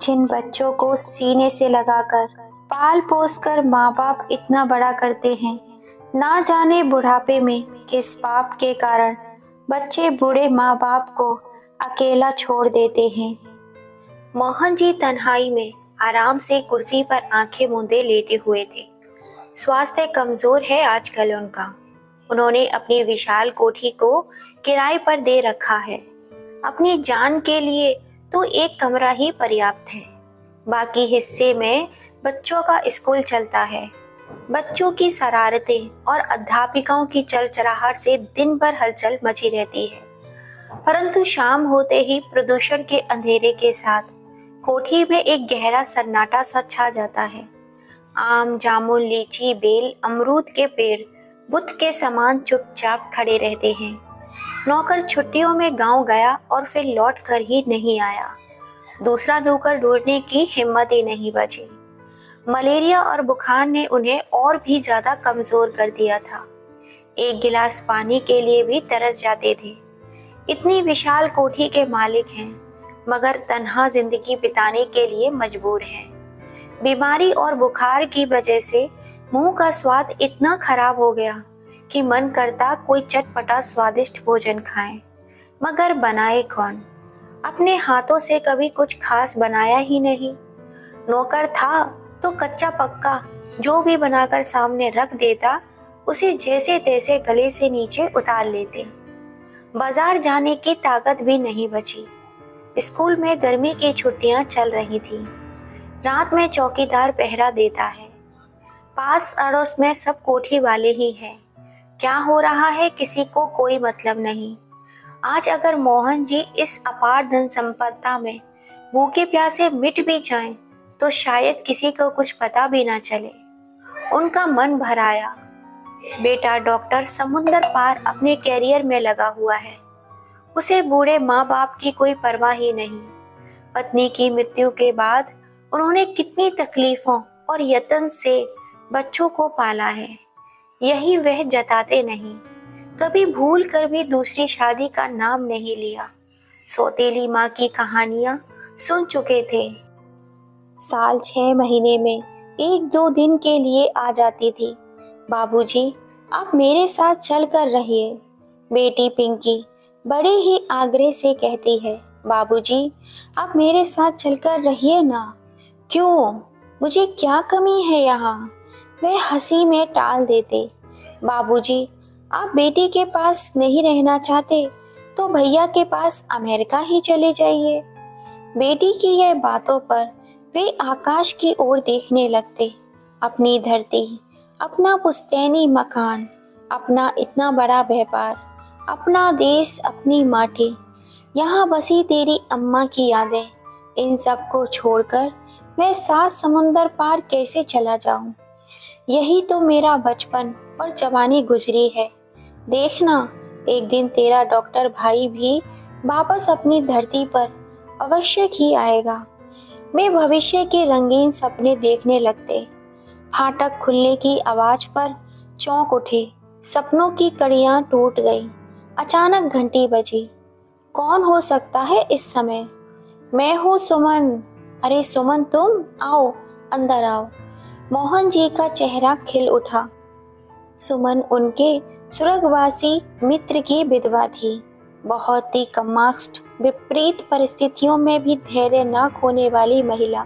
जिन बच्चों को सीने से लगाकर पाल पोस कर माँ बाप इतना बड़ा करते हैं, ना जाने बुढ़ापे में किस पाप के कारण बच्चे बूढ़े माँ बाप को अकेला छोड़ देते हैं। मोहन जी तन्हाई में आराम से कुर्सी पर आंखें मूंदे लेटे हुए थे। स्वास्थ्य कमजोर है आजकल उनका। उन्होंने अपनी विशाल कोठी को किराए पर दे रखा है। अपनी जान के लिए तो एक कमरा ही पर्याप्त है। बाकी हिस्से में बच्चों का स्कूल चलता है। बच्चों की शरारतें और अध्यापिकाओं की चलचलाहट से दिन भर हलचल मची रहती है। परंतु शाम होते ही प्रदूषण के अंधेरे के साथ कोठी में एक गहरा सन्नाटा सा छा जाता है। आम, जामुन, लीची, बेल, अमरूद के पेड़ बुत के समान चुपचाप खड़े रहते हैं। नौकर छुट्टियों में गांव गया और फिर लौट कर ही नहीं आया। दूसरा नौकर ढूंढने की हिम्मत ही नहीं बची। मलेरिया और बुखार ने उन्हें और भी ज्यादा कमजोर कर दिया था। एक गिलास पानी के लिए भी तरस जाते थे। इतनी विशाल कोठी के मालिक हैं, मगर तन्हा जिंदगी बिताने के लिए मजबूर हैं। बीमारी और बुखार की वजह से मुंह का स्वाद इतना खराब हो गया कि मन करता कोई चटपटा स्वादिष्ट भोजन खाएं, मगर बनाए कौन? अपने हाथों से कभी कुछ खास बनाया ही नहीं। नौकर था तो कच्चा पक्का जो भी बनाकर सामने रख देता, उसे जैसे तैसे गले से नीचे उतार लेते। बाजार जाने की ताकत भी नहीं बची। स्कूल में गर्मी की छुट्टियां चल रही थी। रात में चौकीदार पहरा देता है। पास अड़ोस में सब कोठी वाले ही हैं। क्या हो रहा है किसी को कोई मतलब नहीं। आज अगर मोहन जी इस अपार धन संपदा में भूखे प्यासे मिट भी जाएं, तो शायद किसी को कुछ पता भी ना चले। उनका मन भर आया। बेटा डॉक्टर समुंदर पार अपने कैरियर में लगा हुआ है। उसे बूढ़े माँ बाप की कोई परवाह ही नहीं। पत्नी की मृत्यु के बाद उन्होंने कितनी तकलीफों और यत्न से बच्चों को पाला है, यही वह जताते नहीं। कभी भूल कर भी दूसरी शादी का नाम नहीं लिया। सौतेली माँ की कहानियां सुन चुके थे। साल 6 महीने में 1-2 दिन के लिए आ जाती थी। बाबूजी, आप मेरे साथ चल कर रहिए। बेटी पिंकी बड़े ही आग्रह से कहती है, बाबूजी, आप मेरे साथ चलकर रहिए ना। क्यों? मुझे क्या कमी है यहाँ? वह हंसी में टाल देते। बाबूजी, आप बेटी के पास नहीं रहना चाहते तो भैया के पास अमेरिका ही चले जाइए। बेटी की यह बातों पर वे आकाश की ओर देखने लगते। अपनी धरती, अपना पुश्तैनी मकान, अपना इतना बड़ा व्यापार, अपना देश, अपनी माटी, यहाँ बसी तेरी अम्मा की यादें, इन सब को छोड़कर मैं 7 समुंदर पार कैसे चला जाऊं? यही तो मेरा बचपन और जवानी गुजरी है। देखना, एक दिन तेरा डॉक्टर भाई भी वापस अपनी धरती पर अवश्य ही आएगा। मैं भविष्य के रंगीन सपने देखने लगते। फाटक खुलने की आवाज पर चौंक उठे। सपनों की कड़ियां टूट गई। अचानक घंटी बजी। कौन हो सकता है इस समय? मैं हूँ सुमन। अरे सुमन, तुम आओ, अंदर आओ। मोहन जी का चेहरा खिल उठा। सुमन उनके स्वर्गवासी मित्र की विधवा थी। बहुत ही कमास्ट, विपरीत परिस्थितियों में भी धैर्य न खोने वाली महिला।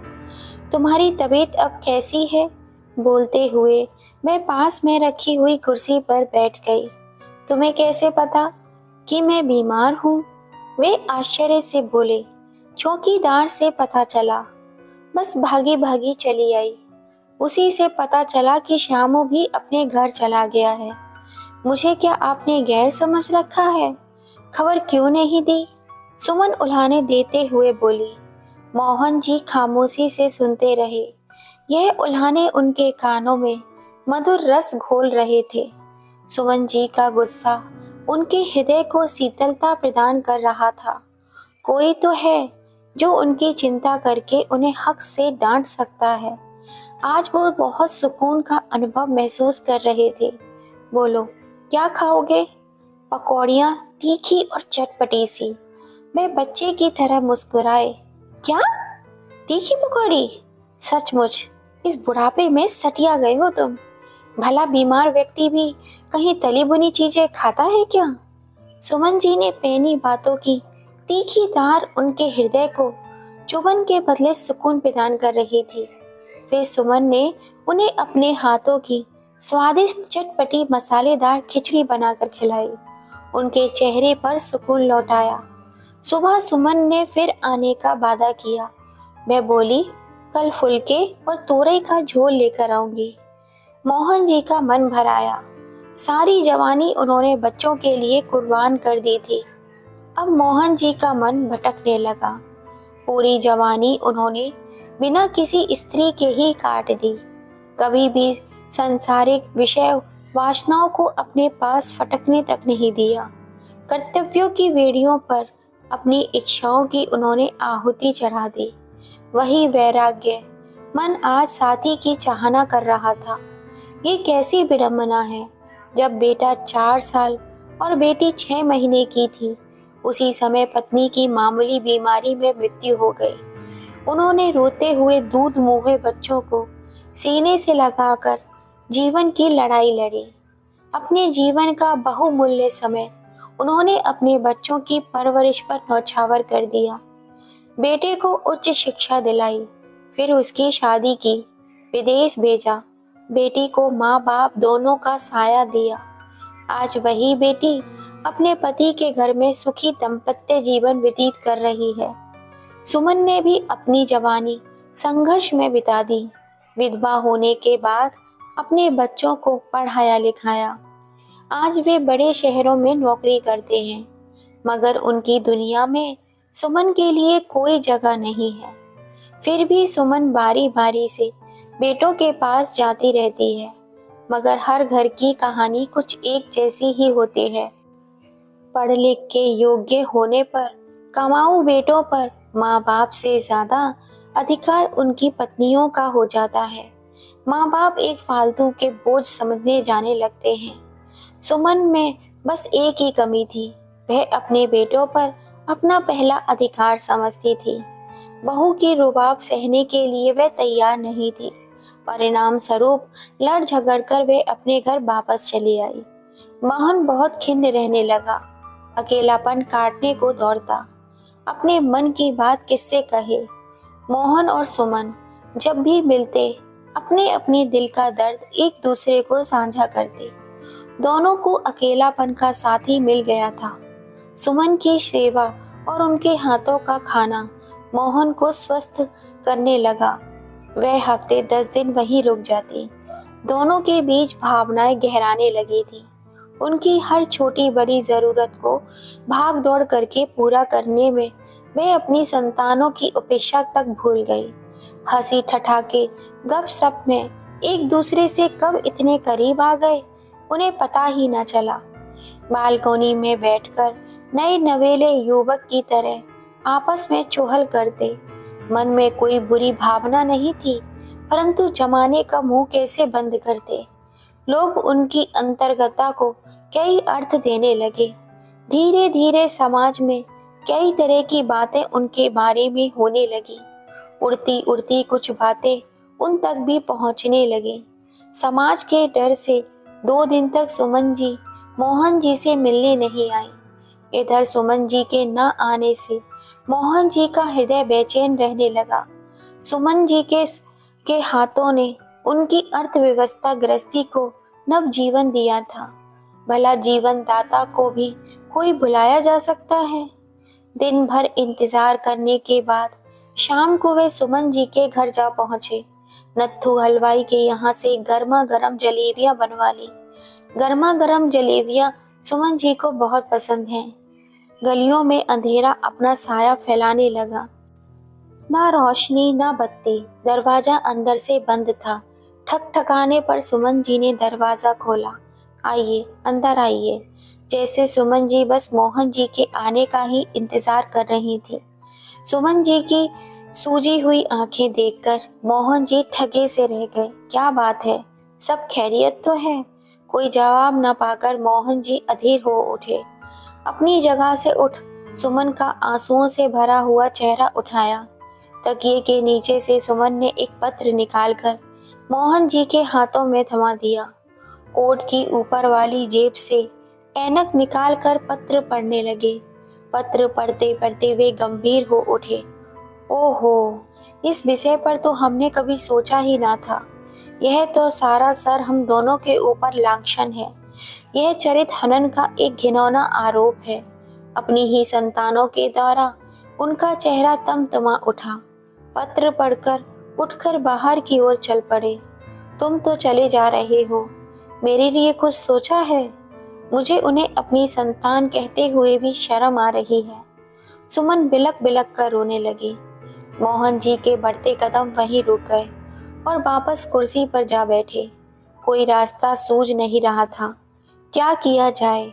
तुम्हारी तबीयत अब कैसी है? बोलते हुए मैं पास में रखी हुई कुर्सी पर बैठ गई। तुम्हें कैसे पता कि मैं बीमार हूँ? वे आश्चर्य से बोले। चौकीदार से पता चला। बस भागी भागी चली आई। उसी से पता चला कि श्यामू भी अपने घर चला गया है। मुझे क्या आपने गैर समझ रखा है? खबर क्यों नहीं दी? सुमन उल्हाने देते हुए बोली। मोहन जी खामोशी से सुनते रहे। यह उल्हाने उनके कानों में मधुर रस घोल रहे थे। सुमन जी का गुस्सा उनके हृदय को शीतलता प्रदान कर रहा था। कोई तो है जो उनकी चिंता करके उन्हें हक से डांट सकता है। आज वो बहुत सुकून का अनुभव महसूस कर रहे थे। बोलो, क्या खाओगे? पकौड़ियाँ, तीखी और चटपटी सी। मैं बच्चे की तरह मुस्कुराए। क्या? तीखी पकौड़ी? सचमुच इस बुढ़ापे में सटिया गए हो तुम। भला बीमार व्यक्ति भी कहीं तली भुनी चीजें खाता है क्या? सुमन जी ने पैनी बातों की तीखी धार उनके हृदय को चुभन के बदले सुकून प्रदान कर रही थी। फिर सुमन ने उन्हें अपने हाथों की स्वादिष्ट चटपटी मसालेदार खिचड़ी बनाकर खिलाई। उनके चेहरे पर सुकून लौट आया। सुबह सुमन ने फिर आने का वादा किया। वह बोली, कल फुलके और तोरई का झोल लेकर आऊंगी। मोहन जी का मन भर आया। सारी जवानी उन्होंने बच्चों के लिए कुर्बान कर दी थी। अब मोहन जी का मन भटकने लगा। पूरी जवानी उन्होंने बिना किसी स्त्री के ही काट दी। कभी भी सांसारिक विषय वासनाओं को अपने पास फटकने तक नहीं दिया। कर्तव्यों की वेड़ियों पर अपनी इच्छाओं की उन्होंने आहुति चढ़ा दी। वही वैराग्य मन आज साथी की चाहना कर रहा था। ये कैसी विडंबना है। जब बेटा 4 साल और बेटी 6 महीने की थी, उसी समय पत्नी की मामूली बीमारी में मृत्यु हो गई। उन्होंने रोते हुए दूध मुँहे बच्चों को सीने से लगाकर जीवन की लड़ाई लड़ी। अपने जीवन का बहुमूल्य समय उन्होंने अपने बच्चों की परवरिश पर न्यौछावर कर दिया। बेटे को उच्च शिक्षा दिलाई, फिर उसकी शादी की, विदेश भेजा, बेटी को माँ बाप दोनों का साया दिया। आज वही बेटी अपने पति के घर में सुखी दाम्पत्य जीवन व्यतीत कर रही है। सुमन ने भी अपनी जवानी संघर्ष में बिता दी। विधवा होने के बाद अपने बच्चों को पढ़ाया लिखाया। आज वे बड़े शहरों में नौकरी करते हैं, मगर उनकी दुनिया में सुमन के लिए कोई जगह नहीं है। फिर भी सुमन बारी बारी से बेटों के पास जाती रहती है, मगर हर घर की कहानी कुछ एक जैसी ही होती है। पढ़ लिख के योग्य होने पर कमाऊ बेटों पर माँ बाप से ज्यादा अधिकार उनकी पत्नियों का हो जाता है। माँ बाप एक फालतू के बोझ समझने जाने लगते हैं। सुमन में बस एक ही कमी थी, वह अपने बेटों पर अपना पहला अधिकार समझती थी। बहू की रुबाब सहने के लिए वह तैयार नहीं थी। परिणाम स्वरूप लड़ झगड़ कर वे अपने घर वापस चली आई। मोहन बहुत खिन्न रहने लगा, अकेलापन काटने को दौड़ता। अपने मन की बात किससे कहे। मोहन और सुमन जब भी मिलते अपने अपने दिल का दर्द एक दूसरे को साझा करते। दोनों को अकेलापन का साथी मिल गया था। सुमन की सेवा और उनके हाथों का खाना मोहन को स्वस्थ करने लगा। वह हफ्ते 10 दिन वहीं रुक जाती। दोनों के बीच भावनाएं गहराने लगी थी। उनकी हर छोटी बड़ी जरूरत को भाग दौड़ करके पूरा करने में वे अपनी संतानों की उपेक्षा तक भूल गई। हंसी ठठाके गपशप में एक दूसरे से कब इतने करीब आ गए, उन्हें पता ही न चला। बालकोनी में बैठकर नए नवेले युवक की तरह आपस में चुहल करते। मन में कोई बुरी भावना नहीं थी, परंतु जमाने का मुंह कैसे बंद करते। लोग उनकी अंतर्गता को कई अर्थ देने लगे। धीरे धीरे समाज में कई तरह की बातें उनके बारे में होने लगी। उड़ती उड़ती कुछ बातें उन तक भी पहुंचने लगी। समाज के डर से 2 दिन तक सुमन जी मोहन जी से मिलने नहीं आई। इधर सुमन जी के न आने से मोहन जी का हृदय बेचैन रहने लगा। सुमन जी के हाथों ने उनकी अर्थव्यवस्था गृहस्थी को नव जीवन दिया था। भला जीवन दाता को भी कोई भुलाया जा सकता है। दिन भर इंतजार करने के बाद शाम को वे सुमन जी के घर जा पहुंचे। नत्थू हलवाई के यहाँ से गर्मा गर्म जलेबियां बनवा ली। गर्मा गर्म जलेबियां सुमन जी को बहुत पसंद हैं। गलियों में अंधेरा अपना साया फैलाने लगा। ना रोशनी ना बत्ती, दरवाजा अंदर से बंद था। ठकठकाने पर सुमन जी ने दरवाजा खोला। आइए, अंदर आइए। जैसे सुमन जी बस मोहन जी के आने का ही इंतजार कर रही थी। सुमन जी की सूजी हुई आंखें देखकर मोहन जी ठगे से रह गए। क्या बात है, सब खैरियत तो है? कोई जवाब न पाकर मोहन जी अधीर हो उठे। अपनी जगह से उठ सुमन का आंसुओं से भरा हुआ चेहरा उठाया। तकिए के नीचे से सुमन ने एक पत्र निकालकर मोहन जी के हाथों में थमा दिया। कोट की ऊपर वाली जेब से ऐनक निकालकर पत्र पढ़ने लगे। पत्र पढ़ते पढ़ते वे गंभीर हो उठे। ओहो, इस विषय पर तो हमने कभी सोचा ही ना था। यह तो सारा सर हम दोनों के ऊपर लांछन है। यह चरित्र हनन का एक घिनौना आरोप है। अपनी ही संतानों के द्वारा उनका चेहरा तमतमा उठा। पत्र पढ़कर उठकर बाहर की ओर चल पड़े। तुम तो चले जा रहे हो, मेरे लिए कुछ सोचा है? मुझे उन्हें अपनी संतान कहते हुए भी शर्म आ रही है। सुमन बिलक बिलक कर रोने लगी। मोहन जी के बढ़ते कदम वहीं रुक गए और वापस कुर्सी पर जा बैठे। कोई रास्ता सूझ नहीं रहा था। क्या किया जाए?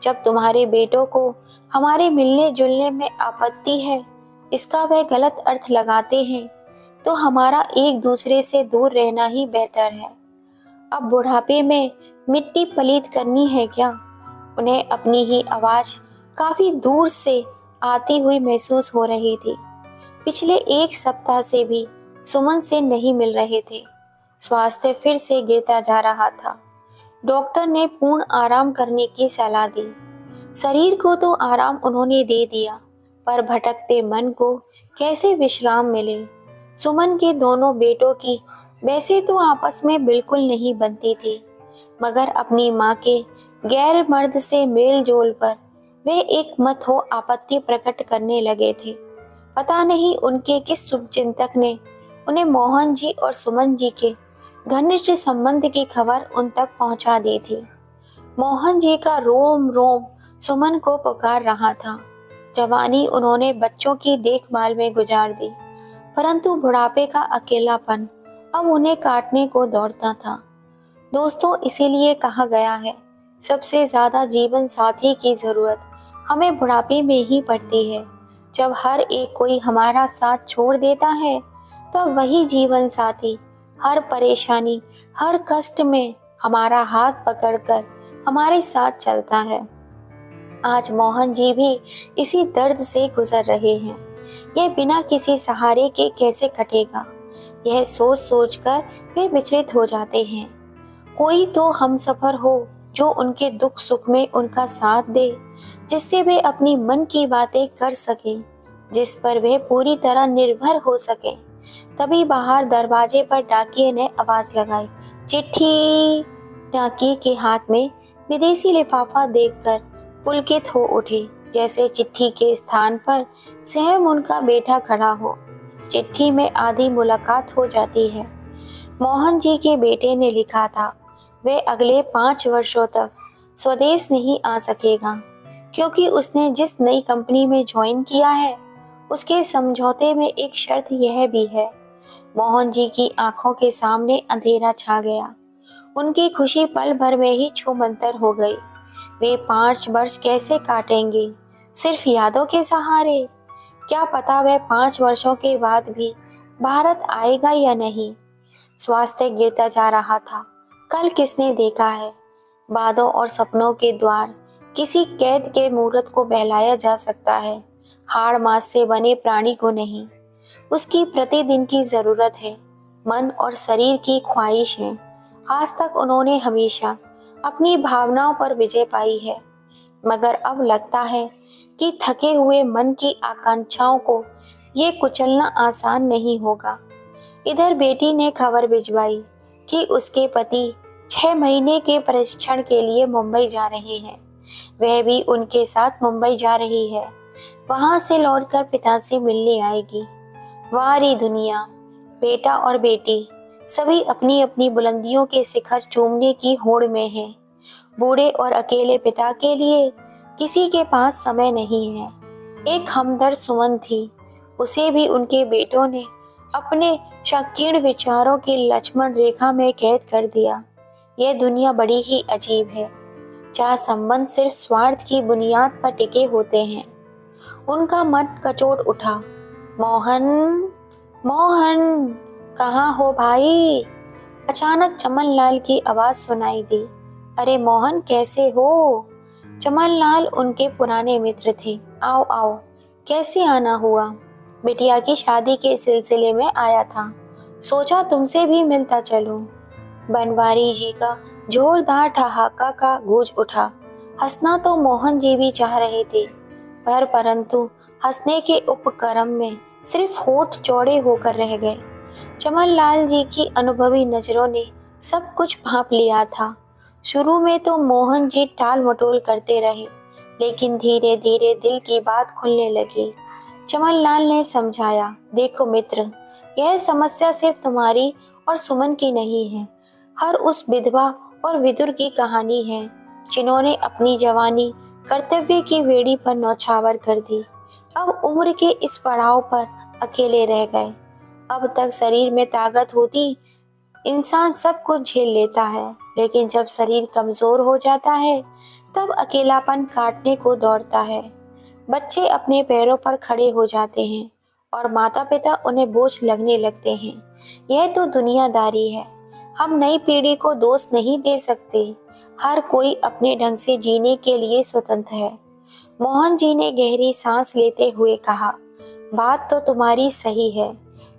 जब तुम्हारे बेटों को हमारे मिलने जुलने में आपत्ति है, इसका वह गलत अर्थ लगाते हैं, तो हमारा एक दूसरे से दूर रहना ही बेहतर है। अब बुढ़ापे में मिट्टी पलीत करनी है क्या? उन्हें अपनी ही आवाज काफी दूर से आती हुई महसूस हो रही थी। पिछले एक सप्ताह से भी सुमन से नहीं मिल रहे थे। स्वास्थ्य फिर से गिरता जा रहा था। डॉक्टर ने पूर्ण आराम करने की सलाह दी। शरीर को तो आराम उन्होंने दे दिया, पर भटकते मन को कैसे विश्राम मिले? सुमन के दोनों बेटों की वैसे तो आपस में बिल्कुल नहीं बनती थी, मगर अपनी माँ के गैर मर्द से मेल जोल पर वे एक मत हो आपत्ति प्रकट करने लगे थे। पता नहीं उनके किस शुभचिंतक ने उन्हें मोहन जी और सुमन जी के घनिष्ठ संबंध की खबर उन तक पहुंचा दी थी। मोहन जी का रोम रोम सुमन को पुकार रहा था। जवानी उन्होंने बच्चों की देखभाल में गुजार दी, परंतु बुढ़ापे का अकेलापन अब उन्हें काटने को दौड़ता था। दोस्तों, इसीलिए कहा गया है, सबसे ज्यादा जीवन साथी की जरूरत हमें बुढ़ापे में ही पड़ती है। जब हर एक कोई हमारा साथ छोड़ देता है, तब वही जीवन साथी हर परेशानी, हर कष्ट में हमारा हाथ पकड़कर हमारे साथ चलता है। आज मोहन जी भी इसी दर्द से गुजर रहे हैं। यह बिना किसी सहारे के कैसे कटेगा, यह सोच सोच कर वे विचलित हो जाते हैं। कोई तो हमसफर हो जो उनके दुख सुख में उनका साथ दे, जिससे वे अपनी मन की बातें कर सकें, जिस पर वे पूरी तरह निर्भर हो सके। तभी बाहर दरवाजे पर डाकिये ने आवाज लगाई, चिट्ठी। डाकिये के हाथ में विदेशी लिफाफा देखकर पुलकित हो उठे, जैसे चिट्ठी के स्थान पर स्वयं उनका बेटा खड़ा हो। चिट्ठी में आधी मुलाकात हो जाती है। मोहन जी के बेटे ने लिखा था, वे अगले 5 वर्षों तक स्वदेश नहीं आ सकेगा, क्योंकि उसने जिस नई कंपनी में ज्वाइन किया है, उसके समझौते में एक शर्त यह भी है। मोहन जी की आंखों के सामने अंधेरा छा गया। उनकी खुशी पल भर में ही छूमंतर हो गई। वे 5 वर्ष कैसे काटेंगे? सिर्फ यादों के सहारे? क्या पता वह 5 वर्षों के बाद भी भारत आएगा या नहीं। स्वास्थ्य गिरता जा रहा था। कल किसने देखा है, बातों और सपनों के द्वार किसी कैद के मूर्त को बहलाया जा सकता है, हाड़ मांस से बने प्राणी को नहीं। उसकी प्रतिदिन की जरूरत है, मन और शरीर की ख्वाहिश है। आज तक उन्होंने हमेशा अपनी भावनाओं पर विजय पाई है, मगर अब लगता है कि थके हुए मन की आकांक्षाओं को ये कुचलना आसान नहीं होगा। इधर बेटी ने खबर भिजवाई कि उसके पति 6 महीने के प्रशिक्षण के लिए मुंबई जा रहे हैं। वह भी उनके साथ मुंबई जा रही है। वहां से लौटकर पिता से मिलने आएगी। वारी दुनिया, बेटा और बेटी सभी अपनी अपनी बुलंदियों के शिखर चूमने की होड़ में हैं। बूढ़े और अकेले पिता के लिए किसी के पास समय नहीं है। एक हमदर्द सुमन थी, उसे भी उनके बेटों ने अपने संकीर्ण विचारों की लक्ष्मण रेखा में कैद कर दिया। यह दुनिया बड़ी ही अजीब है, जहाँ संबंध सिर्फ स्वार्थ की बुनियाद पर टिके होते हैं। उनका मन कचोट उठा। मोहन, मोहन, कहाँ हो भाई? अचानक चमन लाल की आवाज सुनाई दी। अरे मोहन, कैसे हो? चमन लाल उनके पुराने मित्र थे। आओ आओ, कैसे आना हुआ? बिटिया की शादी के सिलसिले में आया था, सोचा तुमसे भी मिलता चलूं। बनवारी जी का जोरदार ठहाका का गूंज उठा। हंसना तो मोहन जी भी चाह रहे थे, परंतु हंसने के उपक्रम में सिर्फ होठ चौड़े होकर रह गए। चमनलाल जी की अनुभवी नजरों ने सब कुछ भांप लिया था। शुरू में तो मोहन जी टाल मटोल करते रहे, लेकिन धीरे धीरे दिल की बात खुलने लगी। चमनलाल ने समझाया, देखो मित्र, यह समस्या सिर्फ तुम्हारी और सुमन की नहीं है, हर उस विधवा और विदुर की कहानी है जिन्होंने अपनी जवानी कर्तव्य की बेड़ी पर नौछावर कर दी। अब उम्र के इस पड़ाव पर अकेले रह गए। अब तक शरीर में ताकत होती इंसान सब कुछ झेल लेता है, लेकिन जब शरीर कमजोर हो जाता है तब अकेलापन काटने को दौड़ता है। बच्चे अपने पैरों पर खड़े हो जाते हैं और माता पिता उन्हें बोझ लगने लगते हैं। यह तो दुनियादारी है। हम नई पीढ़ी को दोष नहीं दे सकते। हर कोई अपने ढंग से जीने के लिए स्वतंत्र है। मोहन जी ने गहरी सांस लेते हुए कहा, बात तो तुम्हारी सही है,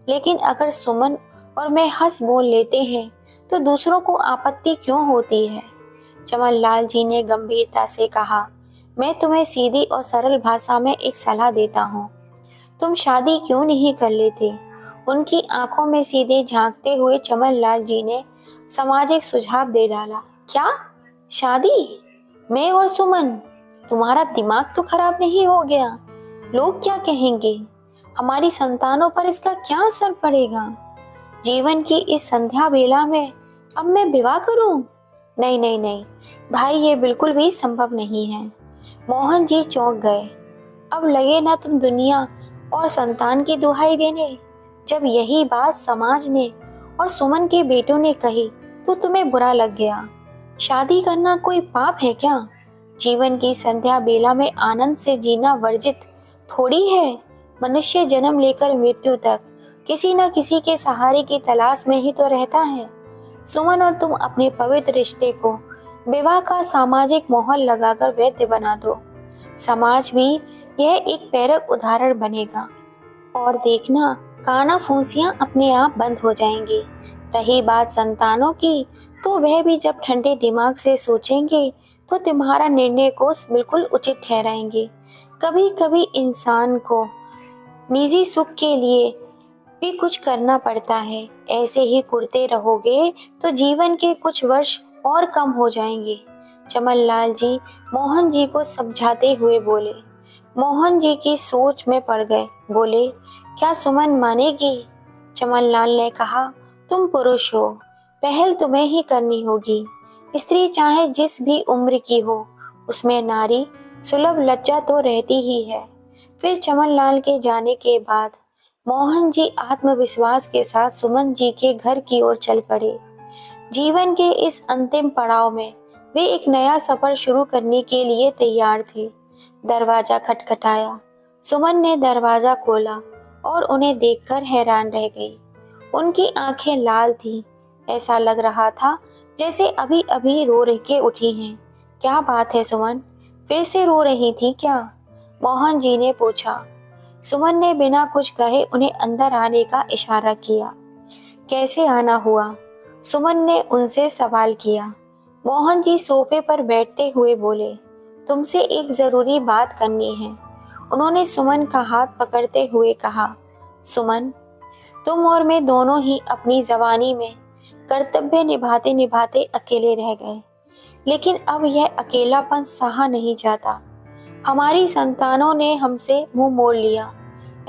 लेकिन अगर सुमन और मैं हंस बोल लेते हैं तो दूसरों को आपत्ति क्यों होती है? चमनलाल जी ने गंभीरता से कहा, मैं तुम्हें सीधी और सरल भाषा में एक सलाह देता हूँ। तुम शादी क्यों नहीं कर लेते? उनकी आंखों में सीधे झांकते हुए चमनलाल जी ने सामाजिक सुझाव दे डाला। क्या शादी? मैं और सुमन? तुम्हारा दिमाग तो खराब नहीं हो गया? लोग क्या कहेंगे? हमारी संतानों पर इसका क्या असर पड़ेगा? जीवन की इस संध्या बेला में अब मैं विवाह करूं? नहीं नहीं नहीं भाई, ये बिल्कुल भी संभव नहीं है। मोहन जी चौंक गए। अब लगे ना तुम दुनिया और संतान की दुहाई देने। जब यही बात समाज ने और सुमन के बेटों ने कही तो तुम्हें बुरा लग गया। शादी करना कोई पाप है क्या? जीवन की संध्या बेला में आनंद से जीना वर्जित थोड़ी है। मनुष्य जन्म लेकर मृत्यु तक किसी न किसी के सहारे की तलाश में ही तो रहता है। सुमन और तुम अपने पवित्र रिश्ते को विवाह का सामाजिक माहौल लगाकर वैध बना दो। समाज भी यह एक प्रेरक उदाहरण बनेगा और देखना, काना फूंसियां अपने आप बंद हो जाएंगी। रही बात संतानों की, तो वह भी जब ठंडे दिमाग से सोचेंगे तो तुम्हारा निर्णय को बिल्कुल उचित ठहराएंगे। कभी कभी इंसान को निजी सुख के लिए भी कुछ करना पड़ता है। ऐसे ही कुड़ते रहोगे तो जीवन के कुछ वर्ष और कम हो जाएंगे। चमनलाल जी मोहन जी को समझाते हुए बोले। मोहन जी की सोच में पड़ गए। बोले, क्या सुमन मानेगी? चमनलाल ने कहा, तुम पुरुष हो, पहल तुम्हें ही करनी होगी। स्त्री चाहे जिस भी उम्र की हो, उसमें नारी सुलभ लज्जा तो रहती ही है। फिर चमनलाल के जाने के बाद मोहन जी आत्मविश्वास के साथ सुमन जी के घर की ओर चल पड़े। जीवन के इस अंतिम पड़ाव में वे एक नया सफर शुरू करने के लिए तैयार थे। दरवाजा खटखटाया। सुमन ने दरवाजा खोला और उन्हें देखकर हैरान रह गई। उनकी आंखें लाल थीं। ऐसा लग रहा था जैसे अभी अभी रो रह के उठी हैं। क्या बात है सुमन, फिर से रो रही थी क्या? मोहन जी ने पूछा। सुमन ने बिना कुछ कहे उन्हें अंदर आने का इशारा किया। कैसे आना हुआ? सुमन ने उनसे सवाल किया। मोहन जी सोफे पर बैठते हुए बोले, तुमसे एक जरूरी बात करनी है। उन्होंने सुमन का हाथ पकड़ते हुए कहा, सुमन, तुम और मैं दोनों ही अपनी जवानी में कर्तव्य निभाते निभाते अकेले रह गए, लेकिन अब यह अकेलापन सहा नहीं जाता। हमारी संतानों ने हमसे मुंह मोड़ लिया।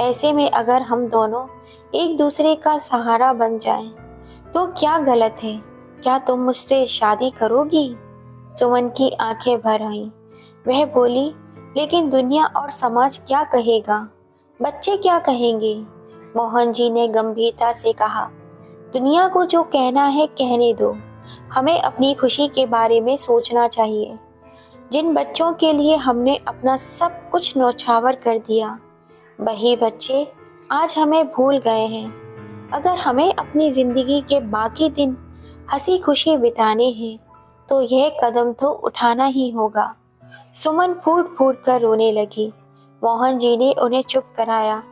ऐसे में अगर हम दोनों एक दूसरे का सहारा बन जाएं, तो क्या गलत है? क्या तुम मुझसे शादी करोगी? सुमन की आंखें भर आईं। वह बोली, लेकिन दुनिया और समाज क्या कहेगा? बच्चे क्या कहेंगे? मोहन जी ने गंभीरता से कहा, दुनिया को जो कहना है कहने दो। हमें अपनी खुशी के बारे में सोचना चाहिए। जिन बच्चों के लिए हमने अपना सब कुछ न्यौछावर कर दिया, वही बच्चे आज हमें भूल गए हैं। अगर हमें अपनी जिंदगी के बाकी दिन हंसी खुशी बिताने हैं तो यह कदम तो उठाना ही होगा। सुमन फूट फूट कर रोने लगी। मोहन जी ने उन्हें चुप कराया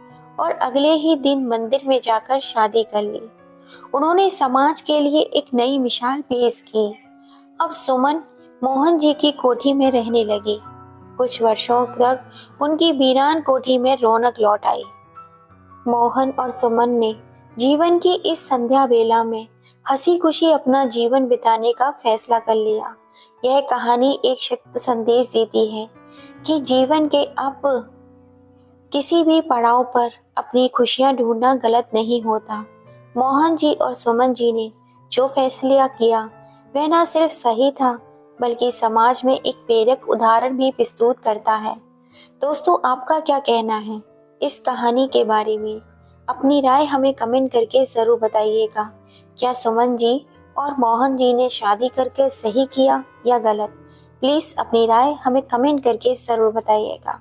और अगले ही दिन मंदिर में जाकर शादी कर ली। उन्होंने समाज के लिए एक नई मिसाल पेश की। अब सुमन मोहन जी की कोठी में रहने लगी। कुछ वर्षों तक उनकी वीरान कोठी में रौनक लौट आई। मोहन और सुमन ने जीवन की इस संध्या बेला में हंसी खुशी अपना जीवन बिताने का फैसला कर लिया। यह कहानी एक शक्त संदेश देती है कि जीवन के अब किसी भी पड़ाव पर अपनी खुशियां ढूंढना गलत नहीं होता। मोहन जी और सुमन जी ने जो फैसला किया वह न सिर्फ सही था बल्कि समाज में एक प्रेरक उदाहरण भी प्रस्तुत करता है। दोस्तों, आपका क्या कहना है इस कहानी के बारे में? अपनी राय हमें कमेंट करके ज़रूर बताइएगा। क्या सुमन जी और मोहन जी ने शादी करके सही किया या गलत? प्लीज़ अपनी राय हमें कमेंट करके ज़रूर बताइएगा।